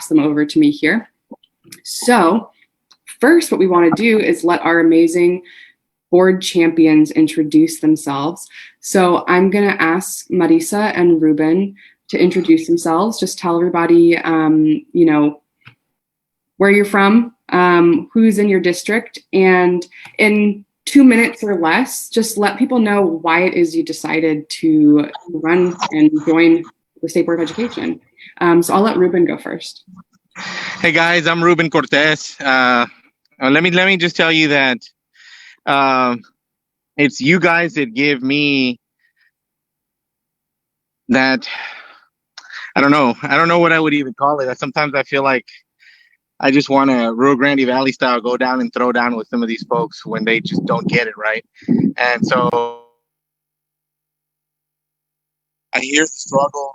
pass them over to me here. So first, what we want to do is let our amazing board champions introduce themselves. So I'm going to ask Marisa and Ruben to introduce themselves. Just tell everybody, where you're from, who's in your district, and in 2 minutes or less, just let people know why it is you decided to run and join the State Board of Education. So I'll let Ruben go first. Hey guys, I'm Ruben Cortez. Let me just tell you that it's you guys that give me that. I don't know what I would even call it. Sometimes I feel like I just want to Rio Grande Valley style go down and throw down with some of these folks when they just don't get it right. And so I hear the struggle.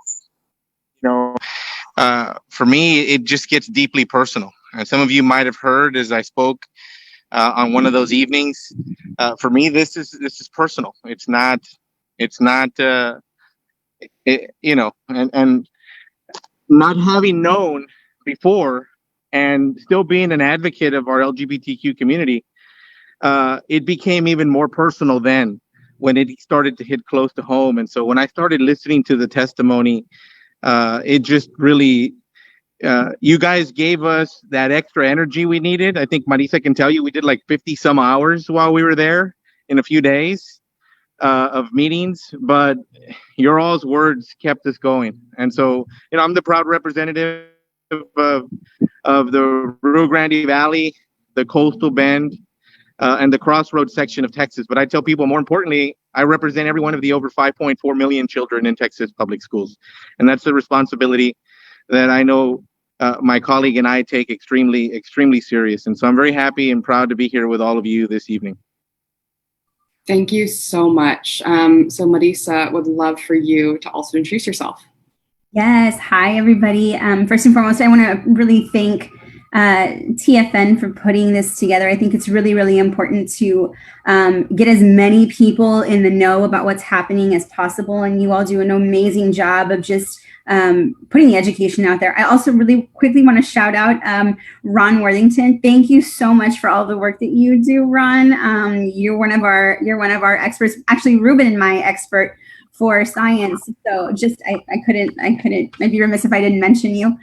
For me, it just gets deeply personal. And some of you might have heard as I spoke on one of those evenings. For me, this is personal. It's not. And not having known before and still being an advocate of our LGBTQ community, it became even more personal then when it started to hit close to home. And so when I started listening to the testimony, it just really, you guys gave us that extra energy we needed. I think Marisa can tell you we did like 50 some hours while we were there in a few days of meetings, but your all's words kept us going. And so, I'm the proud representative of the Rio Grande Valley, the Coastal Bend, and the Crossroads section of Texas. But I tell people, more importantly, I represent every one of the over 5.4 million children in Texas public schools. And that's the responsibility that I know my colleague and I take extremely, extremely serious. And so I'm very happy and proud to be here with all of you this evening. Thank you so much. So Marisa, would love for you to also introduce yourself. Yes. Hi, everybody. First and foremost, I want to really thank TFN for putting this together. I think it's really, really important to get as many people in the know about what's happening as possible. And you all do an amazing job of just putting the education out there. I also really quickly want to shout out Ron Worthington. Thank you so much for all the work that you do, Ron. You're one of our experts. Actually, Ruben and my expert for science. So just, I couldn't, I'd be remiss if I didn't mention you.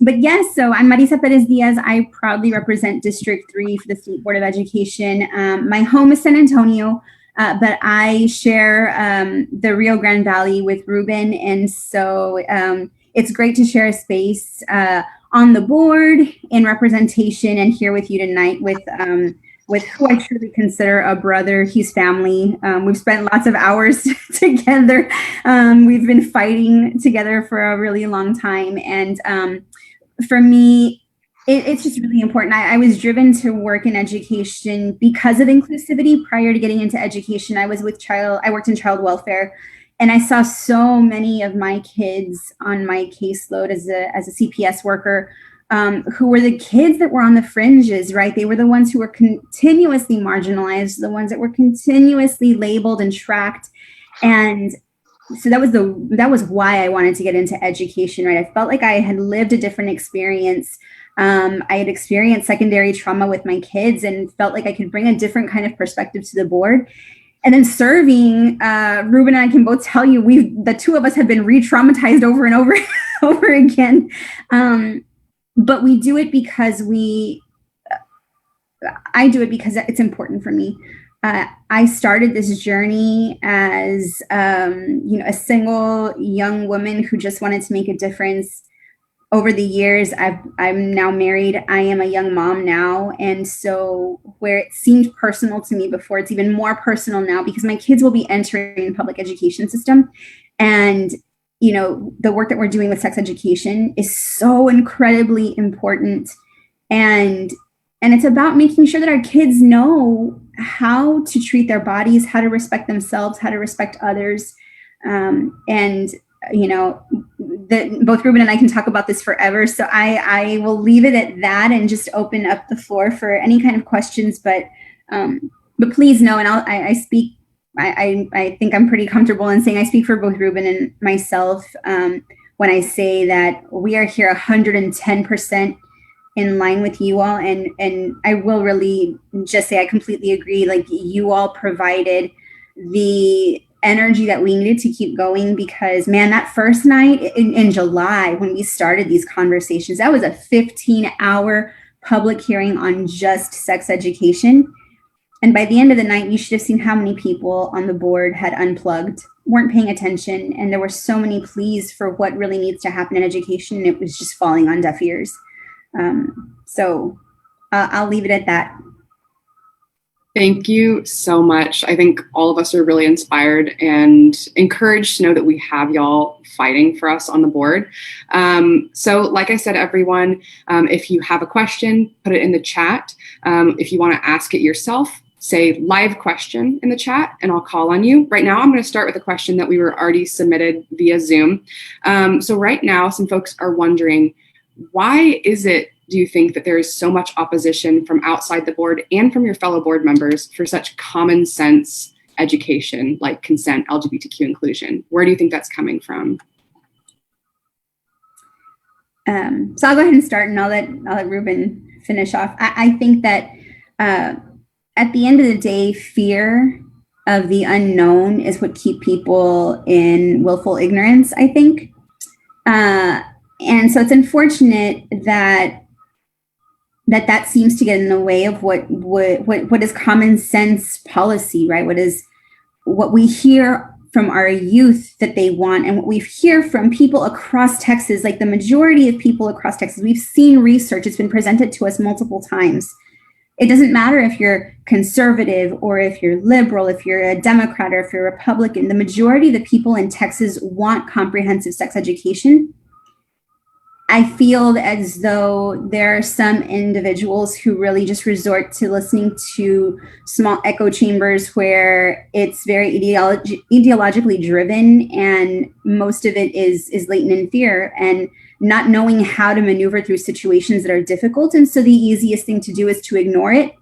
But yes, so I'm Marisa Perez Diaz. I proudly represent District 3 for the State Board of Education. My home is San Antonio, but I share the Rio Grande Valley with Ruben. And so it's great to share a space on the board in representation and here with you tonight with who I truly consider a brother. He's family. We've spent lots of hours together. We've been fighting together for a really long time. And for me, it's just really important. I was driven to work in education because of inclusivity. Prior to getting into education, I worked in child welfare. And I saw so many of my kids on my caseload as a CPS worker who were the kids that were on the fringes, right? They were the ones who were continuously marginalized, the ones that were continuously labeled and tracked. And so that was why I wanted to get into education, right? I felt like I had lived a different experience. I had experienced secondary trauma with my kids and felt like I could bring a different kind of perspective to the board. And then serving, Ruben and I can both tell you, the two of us have been re-traumatized over and over again. But we do it because I do it because it's important for me. I started this journey as, a single young woman who just wanted to make a difference. Over the years, I'm now married. I am a young mom now. And so where it seemed personal to me before, it's even more personal now because my kids will be entering the public education system. And the work that we're doing with sex education is so incredibly important. And it's about making sure that our kids know how to treat their bodies, how to respect themselves, how to respect others. Both Ruben and I can talk about this forever. So I will leave it at that and just open up the floor for any kind of questions. But please know, and I speak. I think I'm pretty comfortable in saying I speak for both Ruben and myself when I say that we are here 110% in line with you all. And I will really just say I completely agree. Like, you all provided the energy that we needed to keep going, because man, that first night in July, when we started these conversations, that was a 15-hour public hearing on just sex education. And by the end of the night, you should have seen how many people on the board had unplugged, weren't paying attention. And there were so many pleas for what really needs to happen in education. And it was just falling on deaf ears. So I'll leave it at that. Thank you so much. I think all of us are really inspired and encouraged to know that we have y'all fighting for us on the board. So like I said, everyone, if you have a question, put it in the chat. If you want to ask it yourself, say live question in the chat and I'll call on you. Right now, I'm going to start with a question that we were already submitted via Zoom. So right now, some folks are wondering, why is it, do you think, that there is so much opposition from outside the board and from your fellow board members for such common sense education like consent, LGBTQ inclusion? Where do you think that's coming from? So I'll go ahead and start, and I'll let Ruben finish off. I think that at the end of the day, fear of the unknown is what keep people in willful ignorance, I think. And so it's unfortunate that seems to get in the way of what is common sense policy, right? What we hear from our youth that they want, and what we hear from people across Texas, like the majority of people across Texas. We've seen research, it's been presented to us multiple times. It doesn't matter if you're conservative or if you're liberal, if you're a Democrat or if you're a Republican, the majority of the people in Texas want comprehensive sex education. I feel as though there are some individuals who really just resort to listening to small echo chambers where it's very ideologically driven, and most of it is latent in fear and not knowing how to maneuver through situations that are difficult. And so the easiest thing to do is to ignore it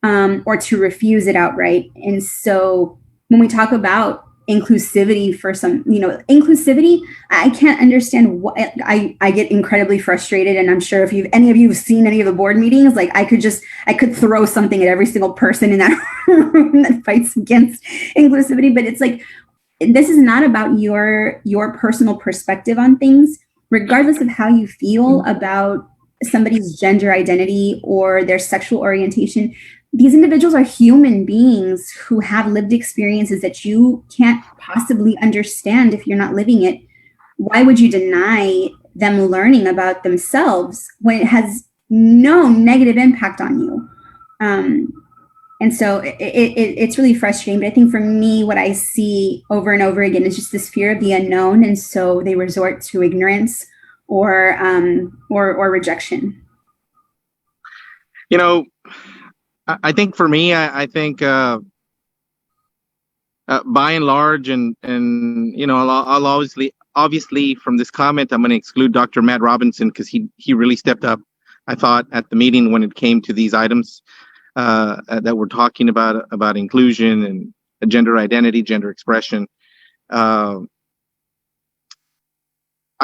or to refuse it outright. And so when we talk about inclusivity for some, inclusivity, I can't understand what I get incredibly frustrated. And I'm sure if any of you have seen any of the board meetings, like I could throw something at every single person in that room that fights against inclusivity. But it's like, this is not about your personal perspective on things, regardless of how you feel about somebody's gender identity or their sexual orientation. These individuals are human beings who have lived experiences that you can't possibly understand if you're not living it. Why would you deny them learning about themselves when it has no negative impact on you? And so it's really frustrating. But I think for me, what I see over and over again is just this fear of the unknown. And so they resort to ignorance or rejection. I think for me, I think by and large, and I'll obviously from this comment, I'm going to exclude Dr. Matt Robinson because he really stepped up, I thought, at the meeting when it came to these items that we're talking about inclusion and gender identity, gender expression. I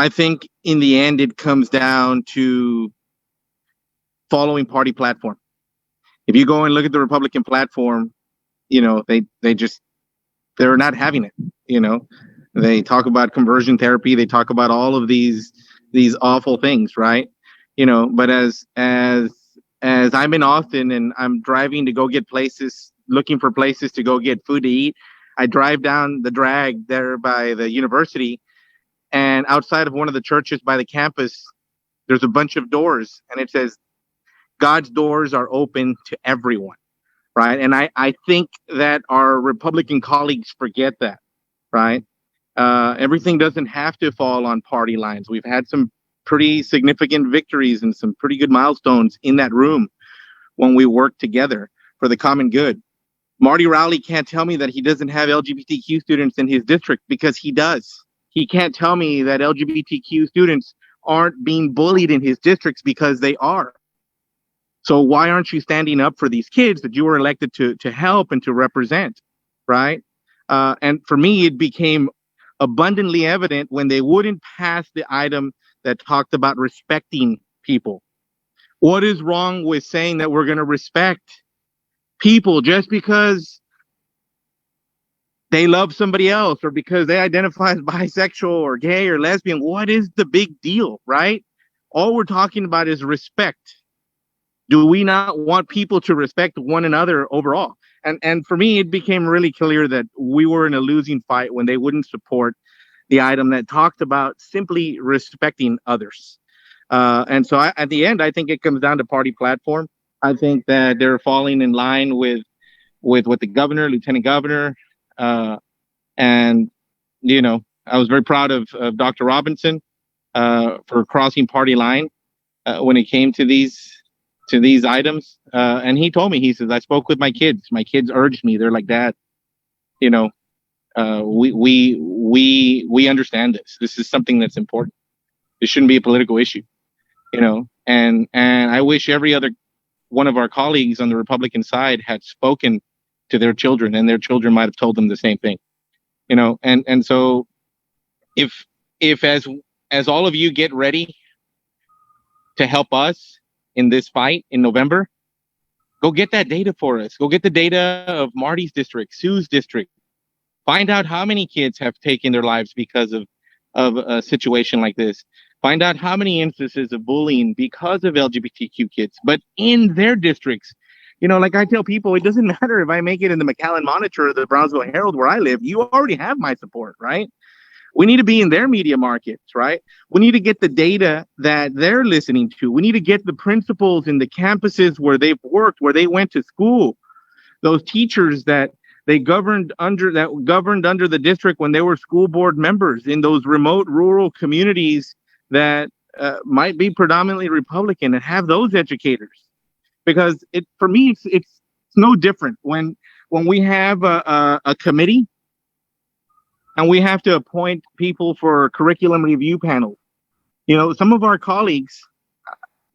think in the end, it comes down to following party platform. If you go and look at the Republican platform, they're not having it. They talk about conversion therapy. They talk about all of these awful things, right? But as I'm in Austin and I'm driving to go get places, looking for places to go get food to eat, I drive down the drag there by the university, and outside of one of the churches by the campus, there's a bunch of doors, and it says, God's doors are open to everyone, right? And I think that our Republican colleagues forget that, right? Everything doesn't have to fall on party lines. We've had some pretty significant victories and some pretty good milestones in that room when we work together for the common good. Marty Rowley can't tell me that he doesn't have LGBTQ students in his district, because he does. He can't tell me that LGBTQ students aren't being bullied in his districts, because they are. So why aren't you standing up for these kids that you were elected to help and to represent, right? And for me, it became abundantly evident when they wouldn't pass the item that talked about respecting people. What is wrong with saying that we're going to respect people just because they love somebody else or because they identify as bisexual or gay or lesbian? What is the big deal, right? All we're talking about is respect. Do we not want people to respect one another overall? And for me, it became really clear that we were in a losing fight when they wouldn't support the item that talked about simply respecting others. And so at the end, I think it comes down to party platform. I think that they're falling in line with what the governor, lieutenant governor, and, you know, I was very proud of Dr. Robinson for crossing party line when it came to these items. And he told me, he says, I spoke with my kids. My kids urged me. They're like, Dad, you know, we understand this. This is something that's important. This shouldn't be a political issue, you know. And I wish every other one of our colleagues on the Republican side had spoken to their children, and their children might have told them the same thing, you know. And so if as all of you get ready to help us in this fight in November, go get that data for us. Go get the data of Marty's district, Sue's district. Find out how many kids have taken their lives because of a situation like this. Find out how many instances of bullying because of LGBTQ kids, but in their districts. You know, like I tell people, it doesn't matter if I make it in the McAllen Monitor or the Brownsville Herald where I live. You already have my support, right? We need to be in their media markets, right? We need to get the data that they're listening to. We need to get the principals in the campuses where they've worked, where they went to school. Those teachers that governed under the district when they were school board members in those remote rural communities that might be predominantly Republican, and have those educators. Because for me, it's no different when we have a committee and we have to appoint people for curriculum review panels. You know, some of our colleagues,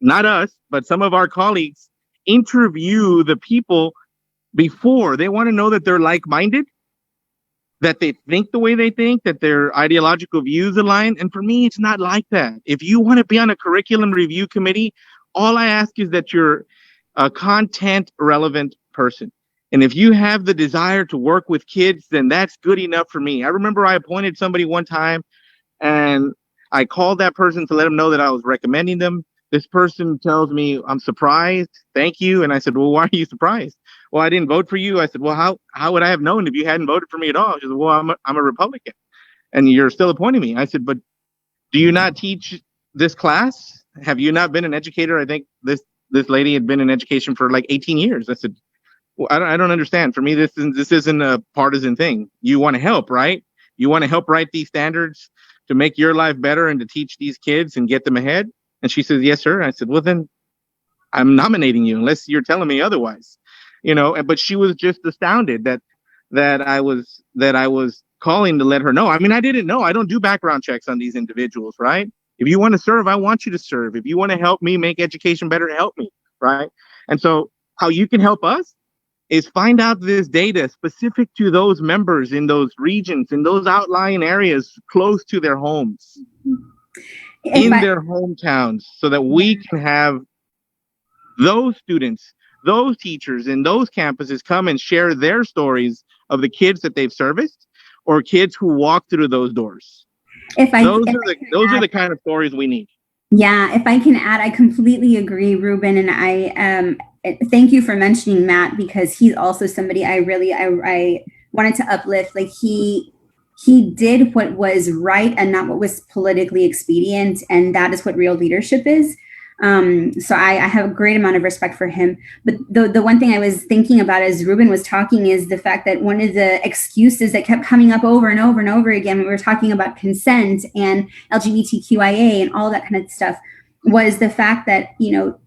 not us, but some of our colleagues interview the people before. They want to know that they're like-minded, that they think the way they think, that their ideological views align. And for me, it's not like that. If you want to be on a curriculum review committee, all I ask is that you're a content relevant person. And if you have the desire to work with kids, then that's good enough for me. I remember I appointed somebody one time and I called that person to let them know that I was recommending them. This person tells me, I'm surprised. Thank you. And I said, well, why are you surprised? Well, I didn't vote for you. I said, well, how would I have known if you hadn't voted for me at all? She said, well, I'm a Republican and you're still appointing me. I said, but do you not teach this class? Have you not been an educator? I think this lady had been in education for like 18 years. I said, well, I don't understand. For me, this isn't a partisan thing. You want to help, right? You want to help write these standards to make your life better and to teach these kids and get them ahead. And she says, yes, sir. I said, well, then I'm nominating you unless you're telling me otherwise, you know. But she was just astounded that I was calling to let her know. I mean, I didn't know. I don't do background checks on these individuals, right? If you want to serve, I want you to serve. If you want to help me make education better, help me, right? And so how you can help us is find out this data specific to those members in those regions, in those outlying areas close to their homes, their hometowns, so that we can have those students, those teachers in those campuses come and share their stories of the kids that they've serviced or kids who walk through those doors. Those are the kind of stories we need. Yeah, if I can add, I completely agree, Ruben, and I thank you for mentioning Matt, because he's also somebody I wanted to uplift. Like he did what was right and not what was politically expedient, and that is what real leadership is. So I have a great amount of respect for him. But the one thing I was thinking about as Ruben was talking is the fact that one of the excuses that kept coming up over and over and over again when we were talking about consent and LGBTQIA and all that kind of stuff was the fact that, you know,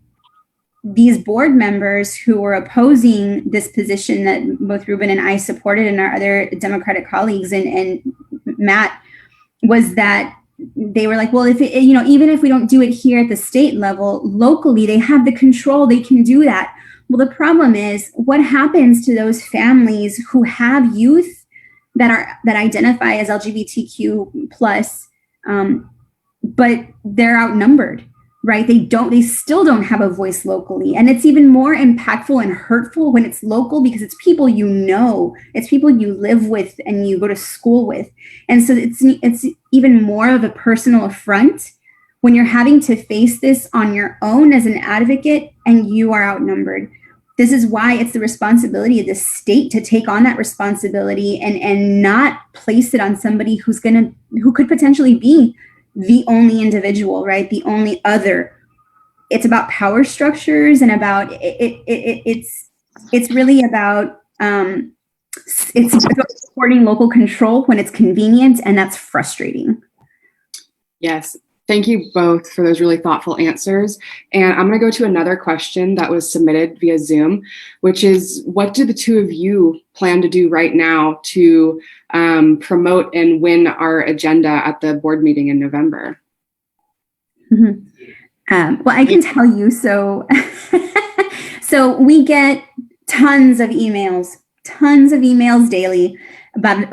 these board members who were opposing this position that both Ruben and I supported and our other Democratic colleagues and Matt, was that they were like, well, if it, you know, even if we don't do it here at the state level, locally, they have the control, they can do that. Well, the problem is what happens to those families who have youth that identify as LGBTQ plus, but they're outnumbered, right? They still don't have a voice locally. And it's even more impactful and hurtful when it's local, because it's people you know, it's people you live with and you go to school with. And so it's even more of a personal affront when you're having to face this on your own as an advocate and you are outnumbered. This is why it's the responsibility of the state to take on that responsibility and not place it on somebody who could potentially be the only individual, right? The only other. It's about power structures and about it's really about it's about supporting local control when it's convenient, and that's frustrating. Yes. Thank you both for those really thoughtful answers. And I'm going to go to another question that was submitted via Zoom, which is, what do the two of you plan to do right now to promote and win our agenda at the board meeting in November? Well, I can tell you. So, so we get tons of emails daily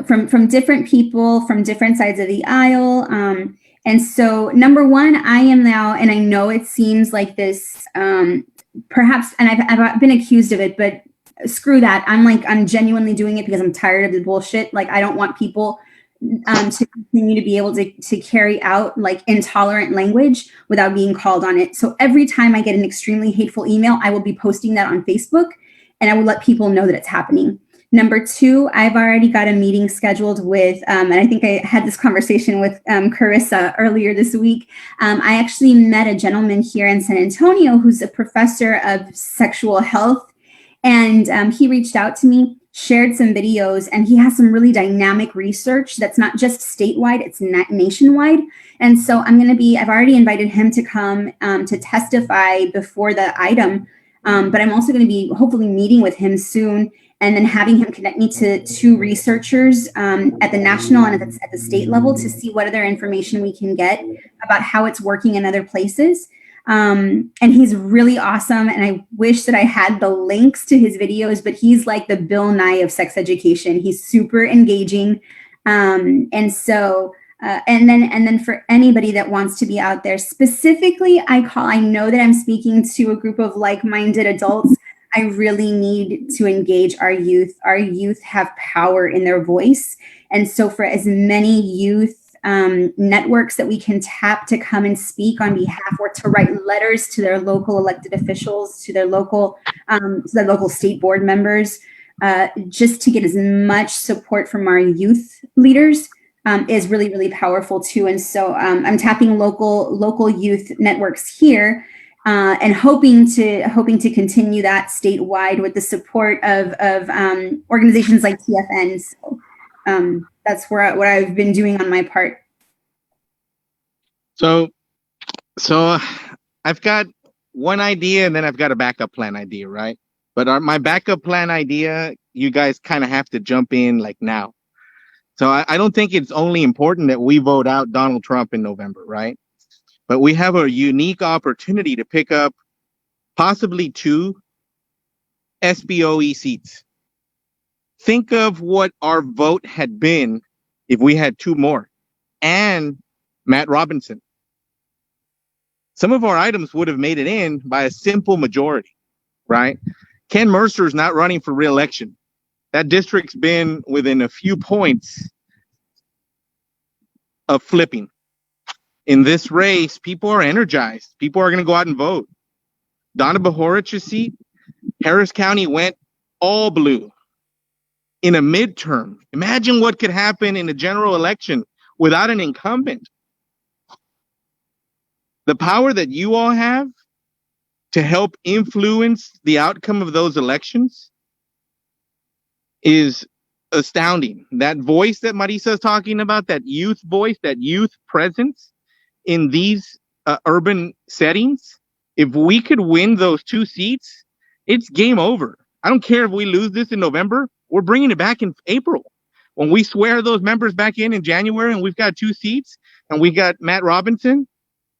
from different people from different sides of the aisle. And so, number one, I am now, and I know it seems like this, perhaps, and I've been accused of it, but screw that. I'm genuinely doing it because I'm tired of the bullshit. Like, I don't want people to continue to be able to carry out like intolerant language without being called on it. So every time I get an extremely hateful email, I will be posting that on Facebook, and I will let people know that it's happening. Number two, I've already got a meeting scheduled with, and I think I had this conversation with Carissa earlier this week. I actually met a gentleman here in San Antonio who's a professor of sexual health, and he reached out to me, shared some videos, and he has some really dynamic research that's not just statewide, it's nationwide. And so I've already invited him to come to testify before the item, but I'm also going to be hopefully meeting with him soon, and then having him connect me to two researchers at the national and at the state level to see what other information we can get about how it's working in other places. And he's really awesome. And I wish that I had the links to his videos, but he's like the Bill Nye of sex education. He's super engaging. And then for anybody that wants to be out there, specifically, I know that I'm speaking to a group of like-minded adults. I really need to engage our youth. Our youth have power in their voice. And so for as many youth networks that we can tap to come and speak on behalf, or to write letters to their local elected officials, to their local state board members, just to get as much support from our youth leaders is really, really powerful too. And so I'm tapping local youth networks here, and hoping to continue that statewide with the support of organizations like TFN. So that's what I've been doing on my part. So I've got one idea, and then I've got a backup plan idea, right? But my backup plan idea, you guys kind of have to jump in like now. So I don't think it's only important that we vote out Donald Trump in November, right? But we have a unique opportunity to pick up possibly 2 SBOE seats. Think of what our vote had been if we had 2 more, and Matt Robinson. Some of our items would have made it in by a simple majority, right? Ken Mercer's not running for re-election. That district's been within a few points of flipping. In this race, people are energized. People are going to go out and vote. Donna Bahorich's seat, Harris County went all blue in a midterm. Imagine what could happen in a general election without an incumbent. The power that you all have to help influence the outcome of those elections is astounding. That voice that Marisa is talking about, that youth voice, that youth presence in these urban settings, if we could win those 2 seats, it's game over. I don't care if we lose this in November. We're bringing it back in April. When we swear those members back in January, and we've got 2 seats, and we got Matt Robinson,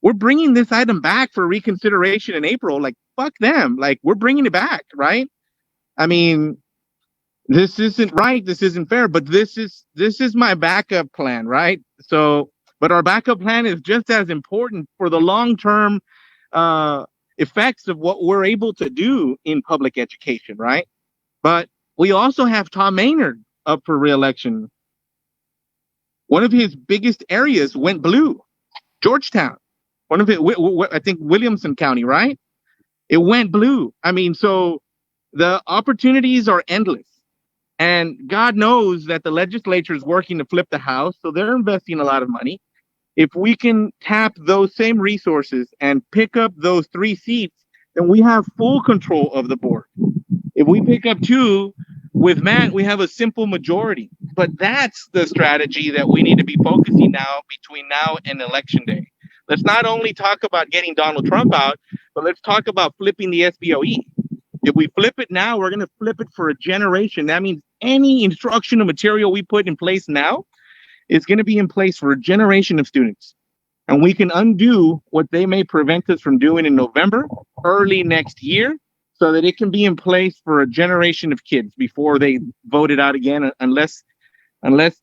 we're bringing this item back for reconsideration in April. Like, fuck them. Like, we're bringing it back, right? I mean, this isn't right, this isn't fair, but this is my backup plan, right? So, but our backup plan is just as important for the long-term effects of what we're able to do in public education, right? But we also have Tom Maynard up for re-election. One of his biggest areas went blue. Georgetown, one of it, I think Williamson County, right? It went blue. I mean, so the opportunities are endless. And God knows that the legislature is working to flip the House, so they're investing a lot of money. If we can tap those same resources and pick up those 3 seats, then we have full control of the board. If we pick up 2 with Matt, we have a simple majority. But that's the strategy that we need to be focusing now between now and election day. Let's not only talk about getting Donald Trump out, but let's talk about flipping the SBOE. If we flip it now, we're going to flip it for a generation. That means any instructional material we put in place now is going to be in place for a generation of students. And we can undo what they may prevent us from doing in November, early next year, so that it can be in place for a generation of kids before they vote it out again, unless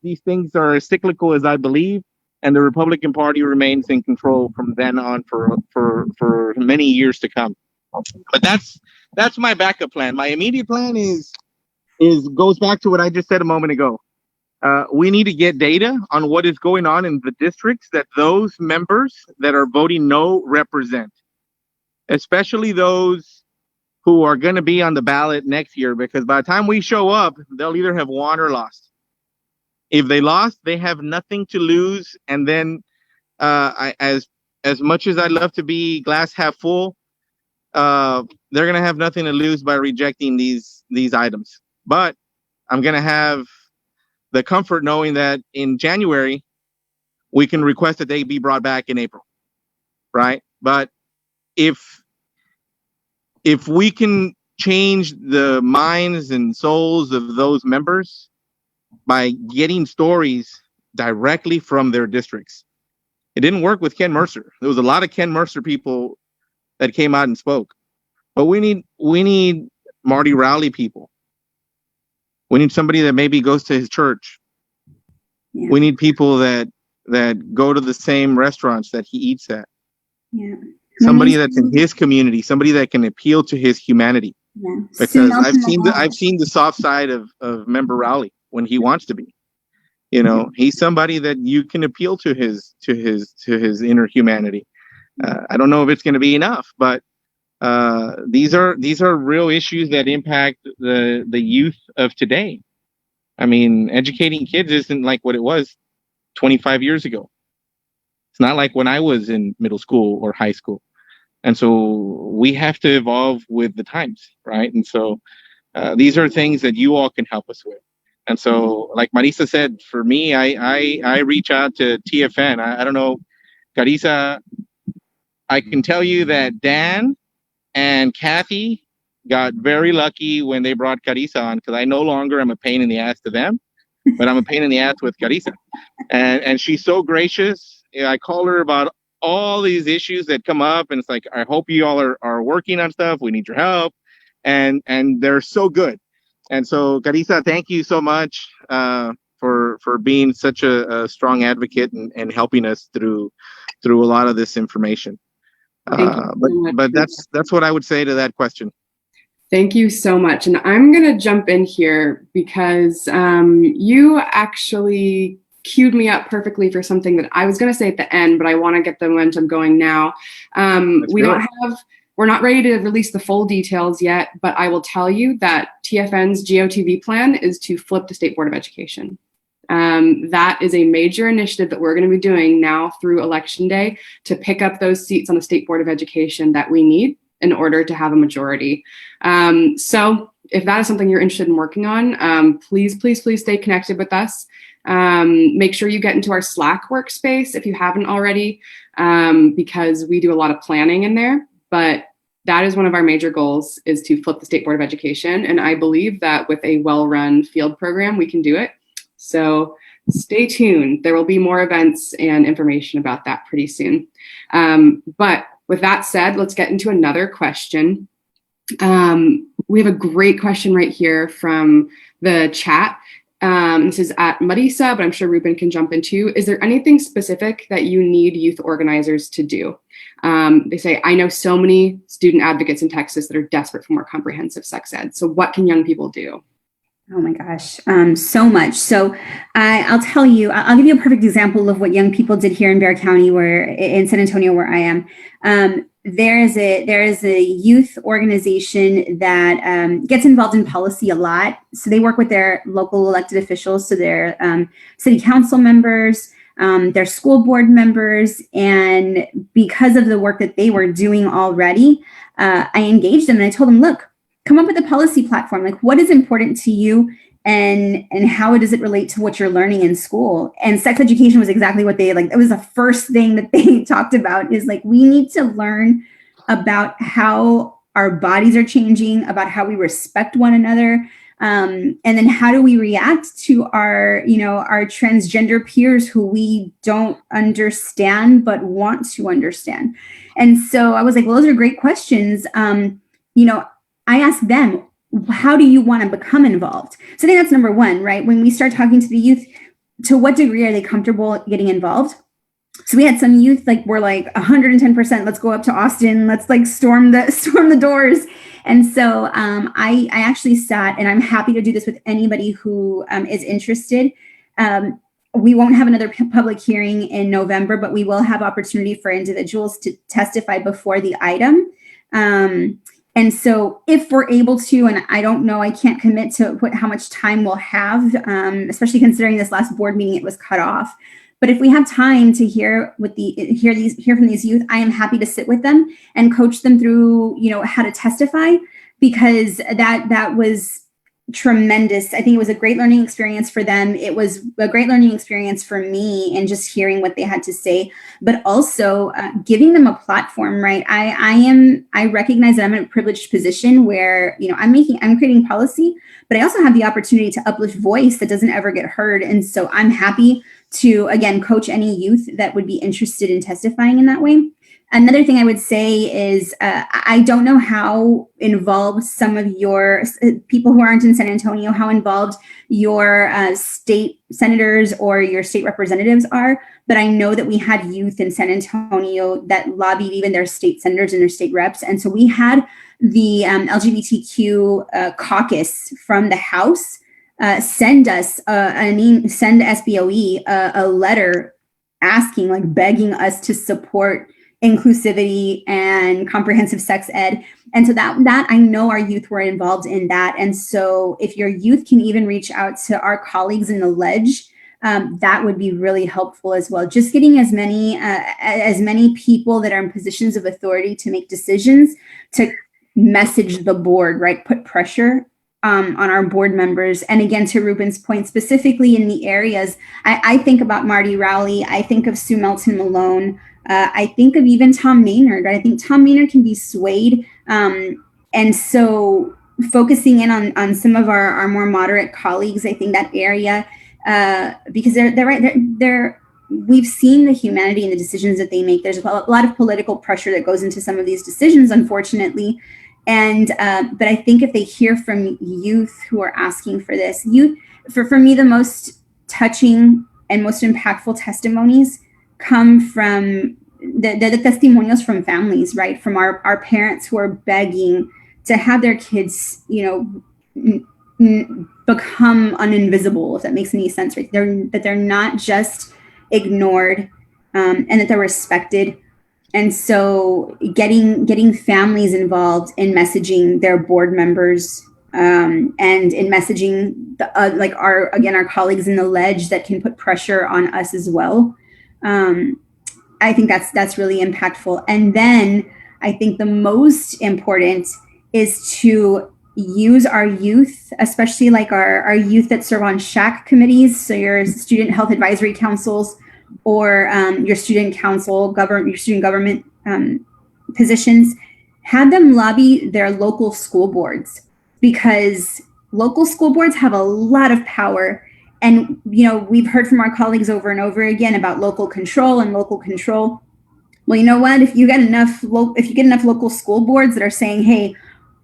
these things are as cyclical as I believe, and the Republican Party remains in control from then on for many years to come. But that's my backup plan. My immediate plan is goes back to what I just said a moment ago. We need to get data on what is going on in the districts that those members that are voting no represent, especially those who are going to be on the ballot next year, because by the time we show up, they'll either have won or lost. If they lost, they have nothing to lose. And then as much as I'd love to be glass half full, they're going to have nothing to lose by rejecting these items. But I'm going to have the comfort knowing that in January, we can request that they be brought back in April, right? But if we can change the minds and souls of those members by getting stories directly from their districts. It didn't work with Ken Mercer. There was a lot of Ken Mercer people that came out and spoke. But we need Marty Rowley people. We need somebody that maybe goes to his church. Yeah. We need people that go to the same restaurants that he eats at. Yeah. Somebody that's in his community, somebody that can appeal to his humanity. Yeah. Because I've seen the soft side of Member Rowley when he wants to be. You know, he's somebody that you can appeal to his inner humanity. I don't know if it's going to be enough, but these are real issues that impact the youth of today. I mean, educating kids isn't like what it was 25 years ago. It's not like when I was in middle school or high school. And so we have to evolve with the times, right? And so these are things that you all can help us with. And so, like Marisa said, for me, I reach out to TFN. I don't know, Carissa, I can tell you that Dan and Kathy got very lucky when they brought Carissa on, because I no longer am a pain in the ass to them, but I'm a pain in the ass with Carissa. And she's so gracious. I call her about all these issues that come up, and it's like, I hope you all are working on stuff. We need your help. And they're so good. And so, Carissa, thank you so much for being such a strong advocate and helping us through a lot of this information. But that's what I would say to that question. Thank you so much. And I'm going to jump in here because you actually queued me up perfectly for something that I was going to say at the end, but I want to get the momentum going now. We're not ready to release the full details yet, but I will tell you that TFN's GOTV plan is to flip the State Board of Education. That is a major initiative that we're going to be doing now through Election Day to pick up those seats on the State Board of Education that we need in order to have a majority. So if that is something you're interested in working on, please stay connected with us. Make sure you get into our Slack workspace if you haven't already, because we do a lot of planning in there. But that is one of our major goals, is to flip the State Board of Education. And I believe that with a well-run field program, we can do it. So stay tuned. There will be more events and information about that pretty soon. But with that said, let's get into another question. We have a great question right here from the chat. This is at Marisa, but I'm sure Ruben can jump in too. Is there anything specific that you need youth organizers to do? They say, I know so many student advocates in Texas that are desperate for more comprehensive sex ed. So what can young people do? Oh my gosh, so much. So I'll tell you, I'll give you a perfect example of what young people did here in Bexar County, in San Antonio, where I am. There is a youth organization that gets involved in policy a lot. So they work with their local elected officials, so their city council members, their school board members, and because of the work that they were doing already, I engaged them and I told them, look, come up with a policy platform. Like, what is important to you, and how does it relate to what you're learning in school? And sex education was exactly what they like. It was the first thing that they talked about, is like, we need to learn about how our bodies are changing, about how we respect one another, and then how do we react to our transgender peers who we don't understand but want to understand. And so I was like, well, those are great questions. I asked them, how do you want to become involved? So I think that's number one, right? When we start talking to the youth, to what degree are they comfortable getting involved? So we had some youth were like 110%, let's go up to Austin, let's like storm the doors. And so I actually sat, and I'm happy to do this with anybody who is interested. We won't have another public hearing in November, but we will have opportunity for individuals to testify before the item. And so if we're able to, and I don't know, I can't commit to how much time we'll have, especially considering this last board meeting, it was cut off. But if we have time to hear from these youth, I am happy to sit with them and coach them through, how to testify, because that was tremendous. I think it was a great learning experience for them. It was a great learning experience for me, and just hearing what they had to say, but also giving them a platform, right? I recognize that I'm in a privileged position where, I'm creating policy, but I also have the opportunity to uplift voice that doesn't ever get heard. And so I'm happy to, again, coach any youth that would be interested in testifying in that way. Another thing I would say is I don't know how involved some of your people who aren't in San Antonio, how involved your state senators or your state representatives are, but I know that we had youth in San Antonio that lobbied even their state senators and their state reps. And so we had the LGBTQ caucus from the House send SBOE a letter asking, begging us to support inclusivity and comprehensive sex ed. And so that I know our youth were involved in that. And so if your youth can even reach out to our colleagues in the ledge, that would be really helpful as well. Just getting as many people that are in positions of authority to make decisions to message the board, right? Put pressure on our board members. And again, to Ruben's point, specifically in the areas, I think about Marty Rowley, I think of Sue Melton Malone, I think of even Tom Maynard. I think Tom Maynard can be swayed. And so focusing in on some of our more moderate colleagues, I think that area, because they're right, we've seen the humanity in the decisions that they make. There's a lot of political pressure that goes into some of these decisions, unfortunately. And but I think if they hear from youth who are asking for this, for me, the most touching and most impactful testimonies come from the testimonials from families, right? From our parents who are begging to have their kids, become uninvisible, if that makes any sense, right? That they're not just ignored, and that they're respected. And so getting families involved in messaging their board members, and in messaging our colleagues in the ledge that can put pressure on us as well. I think that's really impactful. And then I think the most important is to use our youth, especially our youth that serve on SHAC committees, so your student health advisory councils, or your student council, your student government positions. Have them lobby their local school boards, because local school boards have a lot of power. And, we've heard from our colleagues over and over again about local control. Well, you know what? If you get enough local school boards that are saying, hey,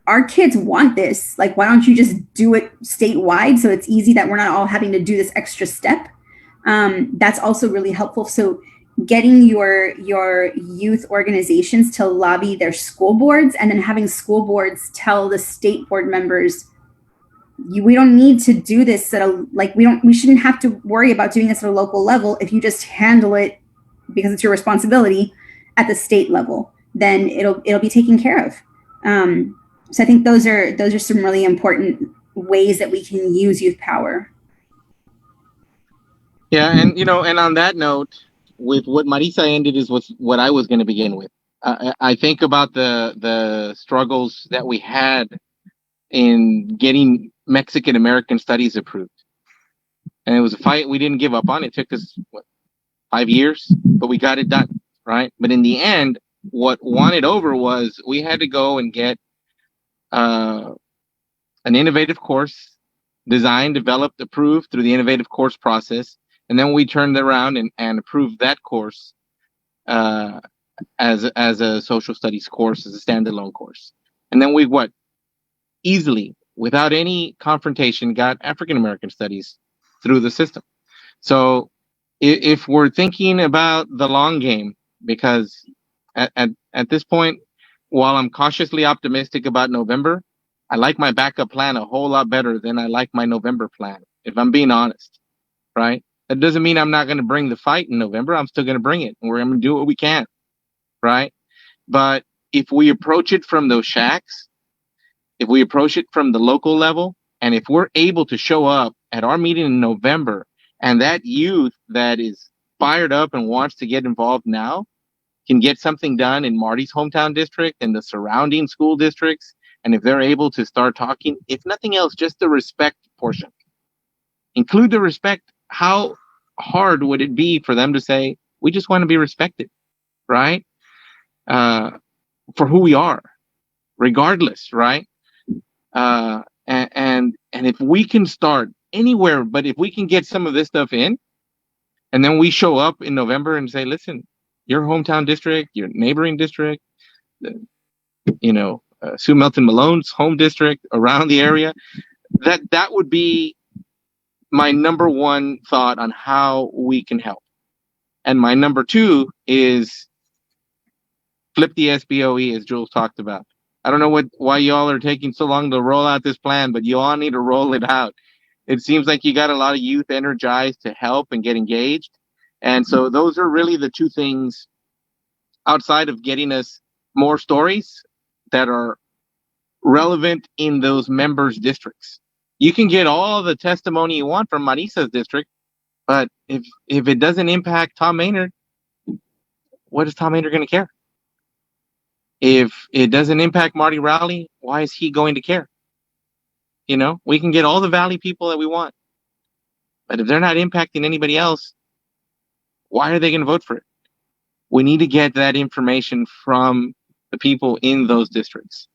our kids want this. Like, why don't you just do it statewide so it's easy that we're not all having to do this extra step? That's also really helpful. So getting your youth organizations to lobby their school boards, and then having school boards tell the state board members, we don't need to do this we shouldn't have to worry about doing this at a local level. If you just handle it, because it's your responsibility, at the state level, then it'll be taken care of. So I think those are some really important ways that we can use youth power. Yeah, and on that note, with what Marisa ended is what I was going to begin with. I think about the struggles that we had in getting Mexican American studies approved, and it was a fight we didn't give up on. It took us 5 years, but we got it done, right? But in the end, what won it over was we had to go and get an innovative course designed, developed, approved through the innovative course process. And then we turned around and approved that course as a social studies course, as a standalone course. And then we easily, without any confrontation, got African American studies through the system. So if we're thinking about the long game, because at this point, while I'm cautiously optimistic about November, I like my backup plan a whole lot better than I like my November plan, if I'm being honest, right? That doesn't mean I'm not going to bring the fight in November. I'm still going to bring it, and we're going to do what we can, right? But if we approach it from those shacks, if we approach it from the local level, and if we're able to show up at our meeting in November, and that youth that is fired up and wants to get involved now can get something done in Marty's hometown district and the surrounding school districts, and if they're able to start talking, if nothing else, just the respect portion. Include the respect. How hard would it be for them to say, we just want to be respected, right? For who we are, regardless, right? And if we can start anywhere, but if we can get some of this stuff in, and then we show up in November and say, listen, your hometown district, your neighboring district, Sue Melton Malone's home district around the area, that would be my number one thought on how we can help. And my number two is flip the SBOE, as Jules talked about. I don't know why y'all are taking so long to roll out this plan, but you all need to roll it out. It seems like you got a lot of youth energized to help and get engaged. And so those are really the two things outside of getting us more stories that are relevant in those members' districts. You can get all the testimony you want from Marisa's district, but if it doesn't impact Tom Maynard, what is Tom Maynard going to care? If it doesn't impact Marty Rowley, why is he going to care? We can get all the Valley people that we want, but if they're not impacting anybody else, why are they going to vote for it? We need to get that information from the people in those districts.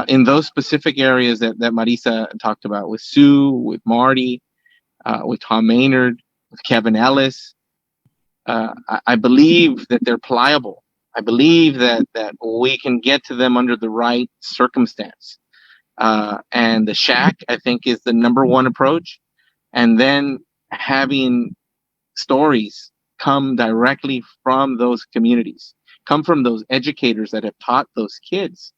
In those specific areas that Marisa talked about, with Sue, with Marty, with Tom Maynard, with Kevin Ellis. I believe that they're pliable. I believe that we can get to them under the right circumstance. And the shack, I think, is the number one approach. And then having stories come directly from those communities, come from those educators that have taught those kids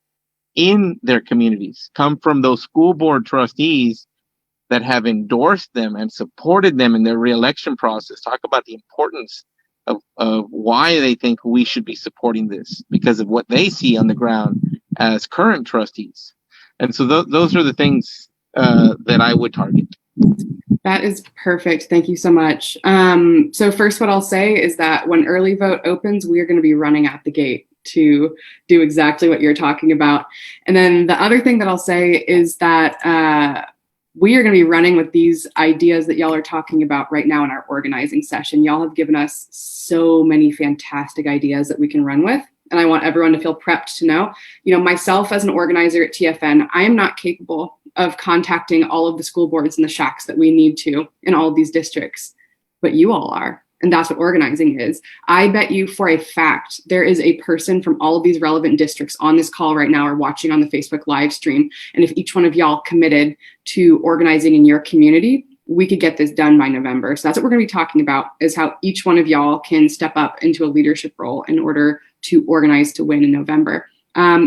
in their communities, come from those school board trustees that have endorsed them and supported them in their reelection process. Talk about the importance of why they think we should be supporting this, because of what they see on the ground as current trustees. And so those are the things that I would target. That is perfect. Thank you so much. So first, what I'll say is that when early vote opens, we are going to be running at the gate to do exactly what you're talking about. And then the other thing that I'll say is that we are going to be running with these ideas that y'all are talking about right now in our organizing session. Y'all have given us so many fantastic ideas that we can run with. And I want everyone to feel prepped to know, myself as an organizer at TFN, I am not capable of contacting all of the school boards and the shacks that we need to in all of these districts, but you all are. And that's what organizing is. I bet you for a fact there is a person from all of these relevant districts on this call right now or watching on the Facebook live stream. And if each one of y'all committed to organizing in your community, we could get this done by November. So that's what we're going to be talking about, is how each one of y'all can step up into a leadership role in order to organize to win in November.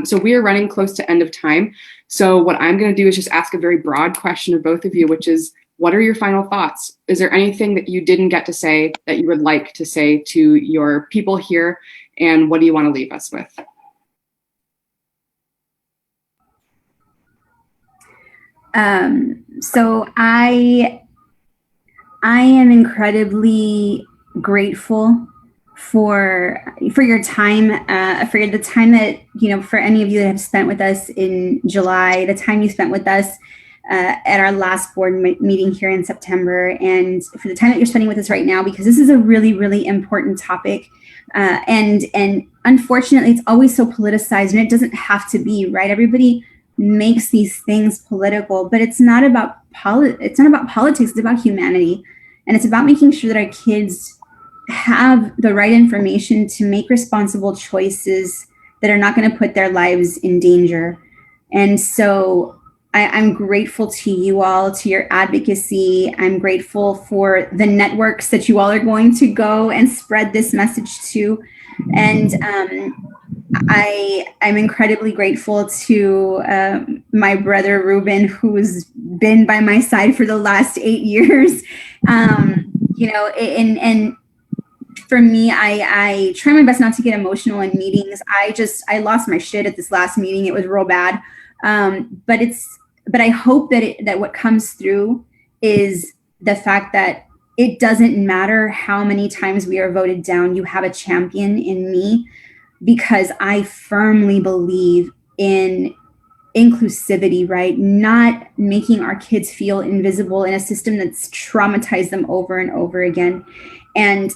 So we are running close to end of time. So what I'm going to do is just ask a very broad question of both of you, which is, what are your final thoughts? Is there anything that you didn't get to say that you would like to say to your people here? And what do you want to leave us with? So I am incredibly grateful for your time, for the time that, for any of you that have spent with us in July, the time you spent with us at our last board meeting here in September, and for the time that you're spending with us right now, because this is a really, really important topic. And unfortunately, it's always so politicized, and it doesn't have to be, right? Everybody makes these things political, but it's not about it's not about politics. It's about humanity, and it's about making sure that our kids have the right information to make responsible choices that are not going to put their lives in danger. And so I'm grateful to you all, to your advocacy. I'm grateful for the networks that you all are going to go and spread this message to. And I'm incredibly grateful to my brother, Ruben, who's been by my side for the last 8 years. And for me, I try my best not to get emotional in meetings. I lost my shit at this last meeting. It was real bad. But I hope that what comes through is the fact that it doesn't matter how many times we are voted down. You have a champion in me, because I firmly believe in inclusivity, right? Not making our kids feel invisible in a system that's traumatized them over and over again. And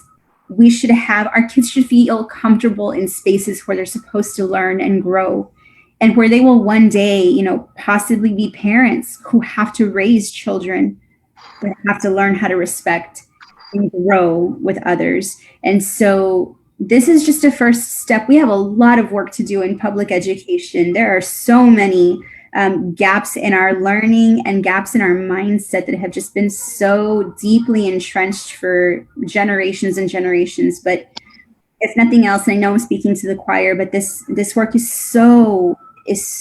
our kids should feel comfortable in spaces where they're supposed to learn and grow, and where they will one day, possibly be parents who have to raise children that have to learn how to respect and grow with others. And so this is just a first step. We have a lot of work to do in public education. There are so many gaps in our learning and gaps in our mindset that have just been so deeply entrenched for generations and generations. But if nothing else, and I know I'm speaking to the choir, but this work is so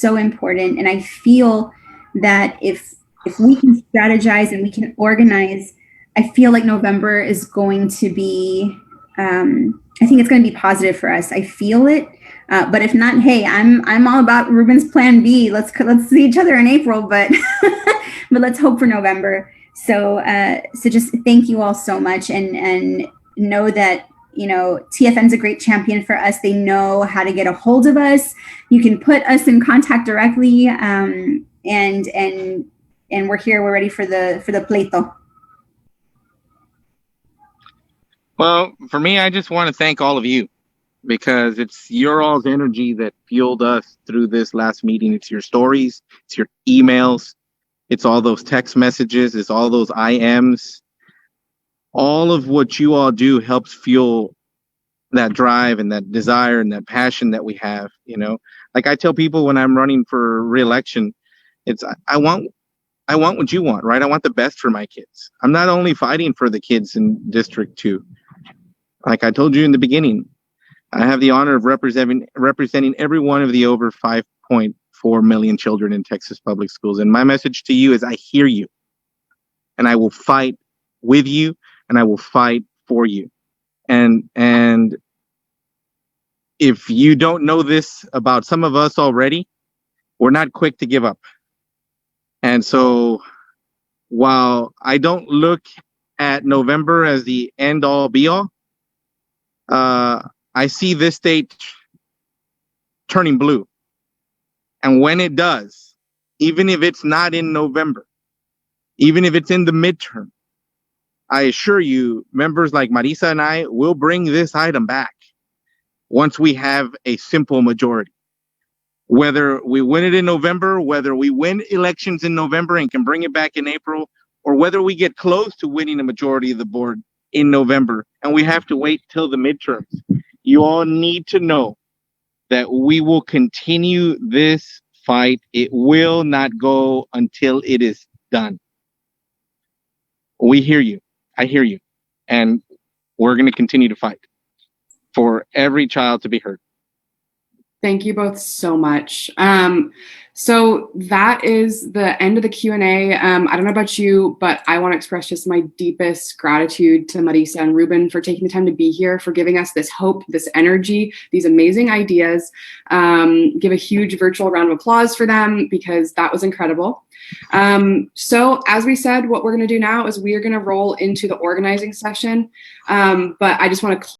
important. And I feel that if we can strategize and we can organize, I feel like November is going to be, I think it's going to be positive for us. I feel it. But if not, hey, I'm all about Ruben's plan B. Let's see each other in April, but but let's hope for November. So just thank you all so much, and know that TFN's a great champion for us. They know how to get a hold of us. You can put us in contact directly, and we're here. We're ready for the pleito. Well, for me, I just want to thank all of you, because it's your all's energy that fueled us through this last meeting. It's your stories, it's your emails, it's all those text messages, it's all those IMs. All of what you all do helps fuel that drive and that desire and that passion that we have. Like I tell people when I'm running for re-election, it's I want what you want, right? I want the best for my kids. I'm not only fighting for the kids in District 2. Like I told you in the beginning, I have the honor of representing every one of the over 5.4 million children in Texas public schools. And my message to you is, I hear you, and I will fight with you, and I will fight for you. And if you don't know this about some of us already, we're not quick to give up. And so while I don't look at November as the end all be all, I see this state turning blue. And when it does, even if it's not in November, even if it's in the midterm, I assure you, members like Marisa and I will bring this item back once we have a simple majority. Whether we win it in November, whether we win elections in November and can bring it back in April, or whether we get close to winning a majority of the board in November and we have to wait till the midterms. You all need to know that we will continue this fight. It will not go until it is done. We hear you. I hear you. And we're going to continue to fight for every child to be heard. Thank you both so much. So that is the end of the Q&A. I don't know about you, but I want to express just my deepest gratitude to Marisa and Ruben for taking the time to be here, for giving us this hope, this energy, these amazing ideas. Give a huge virtual round of applause for them, because that was incredible. So as we said, what we're going to do now is we are going to roll into the organizing session. But I just want to